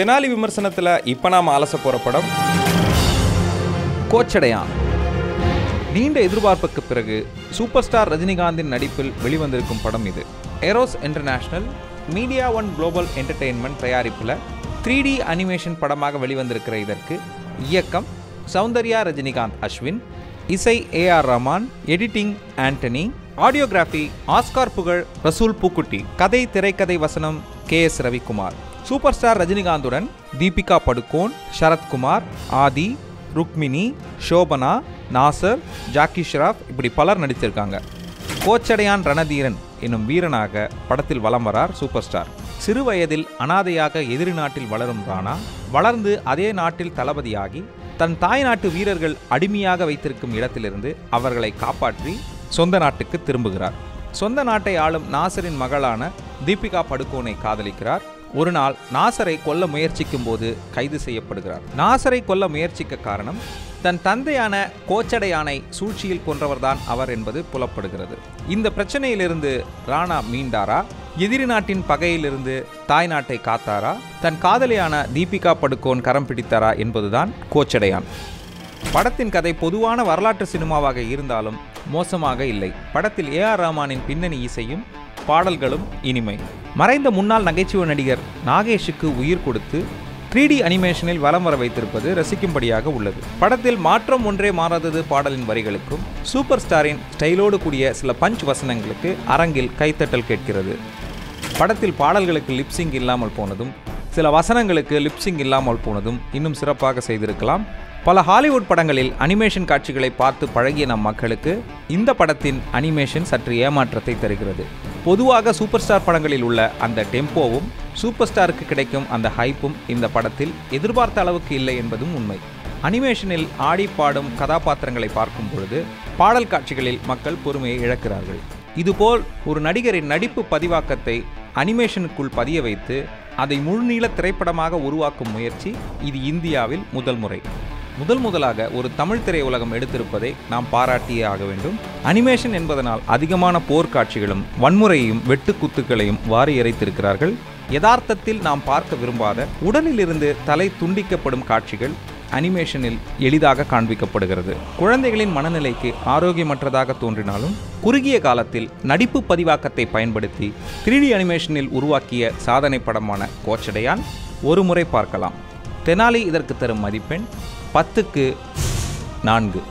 தெனாலி விமர்சனத்தில் இப்போ நாம் அலச போகிற படம் கோச்சடையான். நீண்ட எதிர்பார்ப்புக்கு பிறகு சூப்பர் ஸ்டார் ரஜினிகாந்தின் நடிப்பில் வெளிவந்திருக்கும் படம் இது. Eros international media one global entertainment தயாரிப்பில் 3D அனிமேஷன் படமாக வெளிவந்திருக்கிற இதற்கு இயக்கம் சௌந்தர்யா ரஜினிகாந்த் அஸ்வின், இசை AR Rahman, editing Antony, audiography Oscar புகழ் ரசூல் பூக்குட்டி, கதை திரைக்கதை வசனம் KS ரவிக்குமார். சூப்பர் ஸ்டார் ரஜினிகாந்துடன் தீபிகா படுகோன், சரத்குமார், ஆதி, ருக்மிணி, சோபனா, நாசர், ஜாக்கி ஷெராப் இப்படி பலர் நடித்திருக்காங்க. கோச்சடையான் ரணதீரன் என்னும் வீரனாக படத்தில் வலம் வரார் சூப்பர் ஸ்டார். சிறு வயதில் அனாதையாக எதிரி நாட்டில் வளரும் ராணா வளர்ந்து அதே நாட்டில் தளபதியாகி தன் தாய் நாட்டு வீரர்கள் அடிமையாக வைத்திருக்கும் இடத்திலிருந்து அவர்களை காப்பாற்றி சொந்த நாட்டுக்கு திரும்புகிறார். சொந்த நாட்டை ஆளும் நாசரின் மகளான தீபிகா படுகோனை காதலிக்கிறார். ஒரு நாள் நாசரை கொல்ல முயற்சிக்கும் போது கைது செய்யப்படுகிறார். நாசரை கொல்ல முயற்சிக்க காரணம் தன் தந்தையான கோச்சடையானை சூழ்ச்சியில் கொன்றவர்தான் அவர் என்பது புலப்படுகிறது. இந்த பிரச்சனையிலிருந்து ராணா மீண்டாரா, எதிரி நாட்டின் பகையிலிருந்து தாய் நாட்டை காத்தாரா, தன் காதலியான தீபிகா படுகோன் கரம் பிடித்தாரா என்பதுதான் கோச்சடையான். படத்தின் கதை பொதுவான வரலாற்று சினிமாவாக இருந்தாலும் மோசமாக இல்லை. படத்தில் AR ரஹ்மானின் பின்னணி இசையும் பாடல்களும் இனிமை. மறைந்த முன்னாள் நகைச்சுவை நடிகர் நாகேஷுக்கு உயிர் கொடுத்து 3D அனிமேஷனில் வலம் வர வைத்திருப்பது ரசிக்கும்படியாக உள்ளது. படத்தில் மாற்றம் ஒன்றே மாறாதது பாடலின் வரிகளுக்கும் சூப்பர் ஸ்டாரின் ஸ்டைலோடு கூடிய சில பஞ்ச் வசனங்களுக்கு அரங்கில் கைத்தட்டல் கேட்கிறது. படத்தில் பாடல்களுக்கு லிப்சிங் இல்லாமல் போனதும் சில வசனங்களுக்கு லிப்சிங் இல்லாமல் போனதும் இன்னும் சிறப்பாக செய்திருக்கலாம். பல ஹாலிவுட் படங்களில் அனிமேஷன் காட்சிகளை பார்த்து பழகிய நம் மக்களுக்கு இந்த படத்தின் அனிமேஷன் சற்று ஏமாற்றத்தை தருகிறது. பொதுவாக சூப்பர் ஸ்டார் படங்களில் உள்ள அந்த டெம்போவும் சூப்பர் ஸ்டாருக்கு கிடைக்கும் அந்த ஹைப்பும் இந்த படத்தில் எதிர்பார்த்த அளவுக்கு இல்லை என்பதும் உண்மை. அனிமேஷனில் ஆடி பாடும் கதாபாத்திரங்களை பார்க்கும் பொழுது பாடல் காட்சிகளில் மக்கள் பொறுமையை இழக்கிறார்கள். இதுபோல் ஒரு நடிகரின் நடிப்பு பதிவாக்கத்தை அனிமேஷனுக்குள் பதிய வைத்து அதை முழுநீள திரைப்படமாக உருவாக்கும் முயற்சி இது இந்தியாவில் முதலாக ஒரு தமிழ் திரையுலகம் எடுத்திருப்பதை நாம் பாராட்டியே ஆக வேண்டும். அனிமேஷன் என்பதனால் அதிகமான போர்க்காட்சிகளும் வன்முறையையும் வெட்டுக்குத்துக்களையும் வாரி இறைத்திருக்கிறார்கள். யதார்த்தத்தில் நாம் பார்க்க விரும்பாத உடலிலிருந்து தலை துண்டிக்கப்படும் காட்சிகள் அனிமேஷனில் எளிதாக காண்பிக்கப்படுகிறது. குழந்தைகளின் மனநிலைக்கு ஆரோக்கியமற்றதாக தோன்றினாலும் குறுகிய காலத்தில் நடிப்பு பதிவாக்கத்தை பயன்படுத்தி 3D அனிமேஷனில் உருவாக்கிய சாதனை படமான கோச்சடையான் ஒரு முறை பார்க்கலாம். தெனாலி இதற்கு தரும் மதிப்பெண் 10க்கு 4.